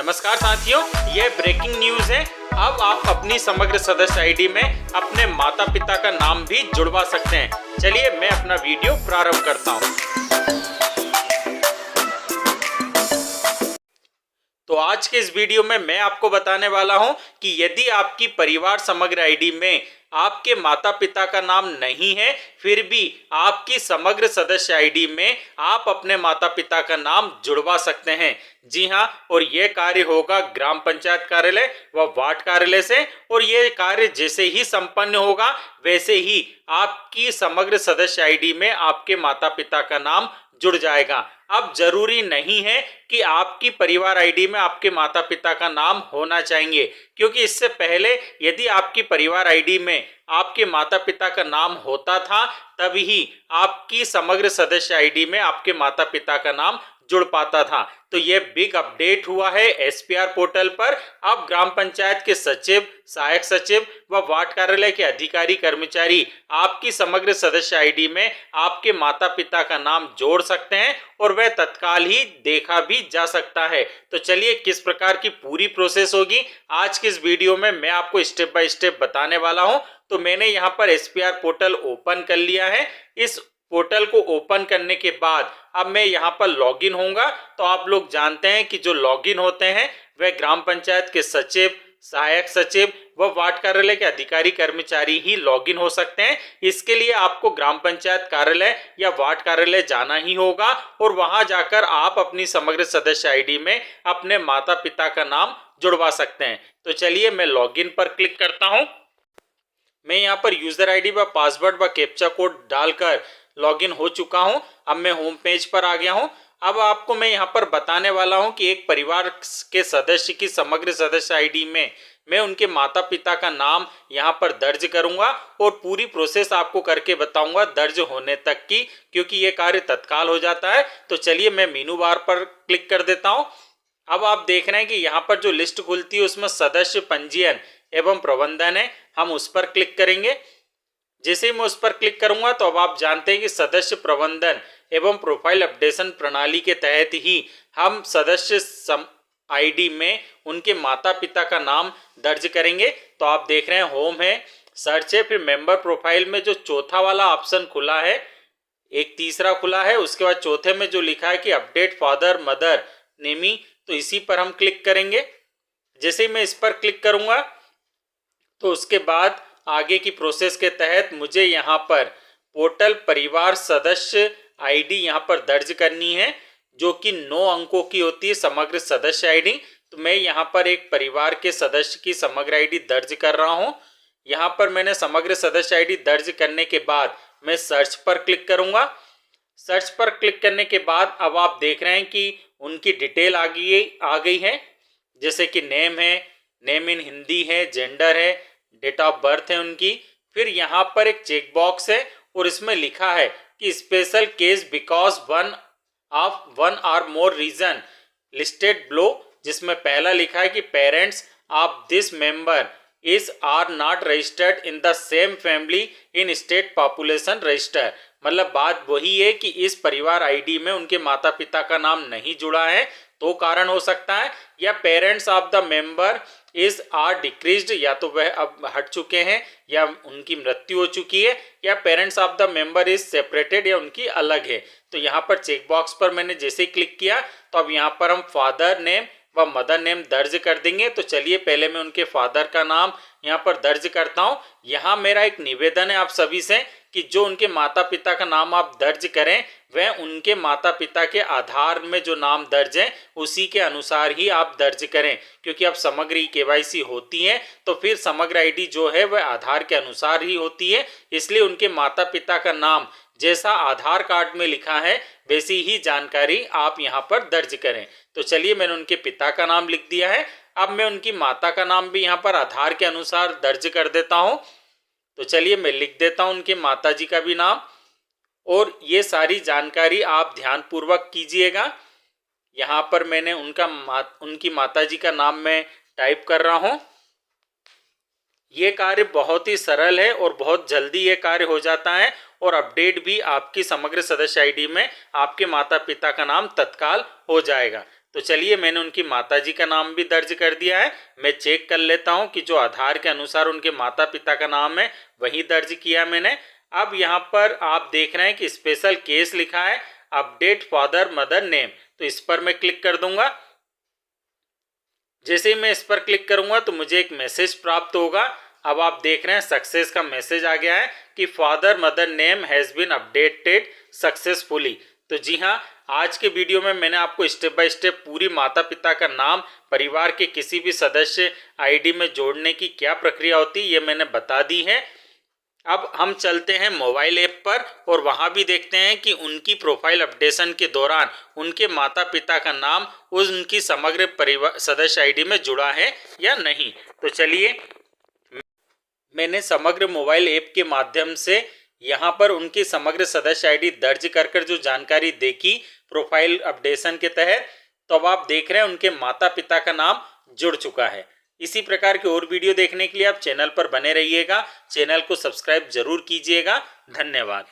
नमस्कार साथियों, ये ब्रेकिंग न्यूज है। अब आप अपनी समग्र सदस्य आईडी में अपने माता पिता का नाम भी जुड़वा सकते हैं। चलिए मैं अपना वीडियो प्रारंभ करता हूं। तो आज के इस वीडियो में मैं आपको बताने वाला हूं कि यदि आपकी परिवार समग्र आईडी में आपके माता पिता का नाम नहीं है, फिर भी आपकी समग्र सदस्य आईडी में आप अपने माता पिता का नाम जुड़वा सकते हैं। जी हां, और यह कार्य होगा ग्राम पंचायत कार्यालय व वार्ड कार्यालय से, और यह कार्य जैसे ही संपन्न होगा वैसे ही आपकी समग्र सदस्य आईडी में आपके माता पिता का नाम जुड़ जाएगा। अब जरूरी नहीं है कि आपकी परिवार आईडी में आपके माता पिता का नाम होना चाहिए, क्योंकि इससे पहले यदि आपकी परिवार आईडी में आपके माता पिता का नाम होता था तभी आपकी समग्र सदस्य आईडी में आपके माता पिता का नाम जुड़ पाता था। तो यह बिग अपडेट हुआ है एसपीआर पोर्टल पर। अब ग्राम पंचायत के सचिव, सहायक सचिव व वार्ड कार्यालय के अधिकारी कर्मचारी आपकी समग्र सदस्य आईडी में आपके माता पिता का नाम जोड़ सकते हैं और वह तत्काल ही देखा भी जा सकता है। तो चलिए किस प्रकार की पूरी प्रोसेस होगी आज के इस वीडियो में मैं आपको स्टेप बाय स्टेप बताने वाला हूं। तो मैंने यहां पर एसपीआर पोर्टल ओपन कर लिया है। इस पोर्टल को ओपन करने के बाद अब मैं यहाँ पर लॉगिन होऊंगा। तो आप लोग जानते हैं कि जो लॉगिन होते हैं वह ग्राम पंचायत के सचिव, सहायक सचिव व वार्ड कार्यालय के अधिकारी कर्मचारी ही लॉगिन हो सकते हैं। इसके लिए आपको ग्राम पंचायत कार्यालय या वार्ड कार्यालय जाना ही होगा और वहां जाकर आप अपनी समग्र सदस्य आईडी में अपने माता पिता का नाम जुड़वा सकते हैं। तो चलिए मैं लॉगिन पर क्लिक करता हूं। मैं यहाँ पर यूजर आईडी व पासवर्ड व कैप्चा कोड डालकर लॉगिन हो चुका हूं। अब मैं होम पेज पर आ गया हूं। अब आपको मैं यहाँ पर बताने वाला हूं कि एक परिवार के सदस्य की समग्र सदस्य आईडी में मैं उनके माता पिता का नाम यहाँ पर दर्ज करूंगा और पूरी प्रोसेस आपको करके बताऊंगा दर्ज होने तक की, क्योंकि ये कार्य तत्काल हो जाता है। तो चलिए मैं मेनू बार पर क्लिक कर देता हूँ। अब आप देख रहे हैं कि यहाँ पर जो लिस्ट खुलती है उसमें सदस्य पंजीयन एवं प्रबंधन है, हम उस पर क्लिक करेंगे। जैसे ही मैं उस पर क्लिक करूंगा तो अब आप जानते हैं कि सदस्य प्रबंधन एवं प्रोफाइल अपडेशन प्रणाली के तहत ही हम सदस्य आईडी में उनके माता पिता का नाम दर्ज करेंगे। तो आप देख रहे हैं होम है, सर्च है, फिर मेंबर प्रोफाइल में जो चौथा वाला ऑप्शन खुला है, एक तीसरा खुला है, उसके बाद चौथे में जो लिखा है कि अपडेट फादर मदर नेमी, तो इसी पर हम क्लिक करेंगे। जैसे ही मैं इस पर क्लिक करूंगा तो उसके बाद आगे की प्रोसेस के तहत मुझे यहाँ पर पोर्टल परिवार सदस्य आईडी यहाँ पर दर्ज करनी है, जो कि 9 अंकों की होती है समग्र सदस्य आईडी। तो मैं यहाँ पर एक परिवार के सदस्य की समग्र आईडी दर्ज कर रहा हूँ। यहाँ पर मैंने समग्र सदस्य आईडी दर्ज करने के बाद मैं सर्च पर क्लिक करूँगा। सर्च पर क्लिक करने के बाद अब आप देख रहे हैं कि उनकी डिटेल आ गई है, जैसे कि नेम है, नेम इन हिंदी है, जेंडर है, डेट ऑफ बर्थ है उनकी। फिर यहाँ पर एक चेक बॉक्स है और इसमें लिखा है कि special case because one or more reason listed below, जिसमें पहला लिखा है कि parents of this member is are not registered in the same family in state population register. मतलब बात वही है कि इस परिवार आईडी में उनके माता पिता का नाम नहीं जुड़ा है, तो कारण हो सकता है, या parents of the member is are decreased, या तो वह अब हट चुके हैं या उनकी मृत्यु हो चुकी है, या parents of the member is separated, या उनकी अलग है। तो यहाँ पर चेक बॉक्स पर मैंने जैसे ही क्लिक किया तो अब यहाँ पर हम फादर नेम व मदर नेम दर्ज कर देंगे। तो चलिए पहले मैं उनके फादर का नाम यहाँ पर दर्ज करता हूँ। यहाँ मेरा एक निवेदन है आप सभी से कि जो उनके माता पिता का नाम आप दर्ज करें वह उनके माता पिता के आधार में जो नाम दर्ज है उसी के अनुसार ही आप दर्ज करें, क्योंकि अब समग्र केवाईसी होती है तो फिर समग्र आईडी जो है वह आधार के अनुसार ही होती है। इसलिए उनके माता पिता का नाम जैसा आधार कार्ड में लिखा है वैसी ही जानकारी आप यहाँ पर दर्ज करें। तो चलिए मैंने उनके पिता का नाम लिख दिया है। अब मैं उनकी माता का नाम भी यहाँ पर आधार के अनुसार दर्ज कर देता हूँ। तो चलिए मैं लिख देता हूँ उनके माताजी का भी नाम, और ये सारी जानकारी आप ध्यानपूर्वक कीजिएगा। यहाँ पर मैंने उनकी माताजी का नाम मैं टाइप कर रहा हूँ। ये कार्य बहुत ही सरल है और बहुत जल्दी ये कार्य हो जाता है, और अपडेट भी आपकी समग्र सदस्य आईडी में आपके माता पिता का नाम तत्काल हो जाएगा। तो चलिए मैंने उनकी माताजी का नाम भी दर्ज कर दिया है। मैं चेक कर लेता हूं कि जो आधार के अनुसार उनके माता पिता का नाम है वही दर्ज किया मैंने। अब यहाँ पर आप देख रहे हैं कि स्पेशल केस लिखा है, अपडेट फादर मदर नेम, तो इस पर मैं क्लिक कर दूंगा। जैसे ही मैं इस पर क्लिक करूंगा तो मुझे एक मैसेज प्राप्त होगा। अब आप देख रहे हैं सक्सेस का मैसेज आ गया है कि father mother name has been updated successfully. तो जी हाँ, आज के वीडियो में मैंने आपको स्टेप बाय स्टेप पूरी माता पिता का नाम परिवार के किसी भी सदस्य आईडी में जोड़ने की क्या प्रक्रिया होती है ये मैंने बता दी है। अब हम चलते हैं मोबाइल ऐप पर और वहां भी देखते हैं कि उनकी प्रोफाइल अपडेशन के दौरान उनके माता पिता का नाम उनकी समग्र परिवार सदस्य आईडी में जुड़ा है या नहीं। तो चलिए, मैंने समग्र मोबाइल ऐप के माध्यम से यहाँ पर उनकी समग्र सदस्य आईडी दर्ज कर जो जानकारी देखी प्रोफाइल अपडेशन के तहत, तो अब आप देख रहे हैं उनके माता पिता का नाम जुड़ चुका है। इसी प्रकार के और वीडियो देखने के लिए आप चैनल पर बने रहिएगा, चैनल को सब्सक्राइब जरूर कीजिएगा। धन्यवाद।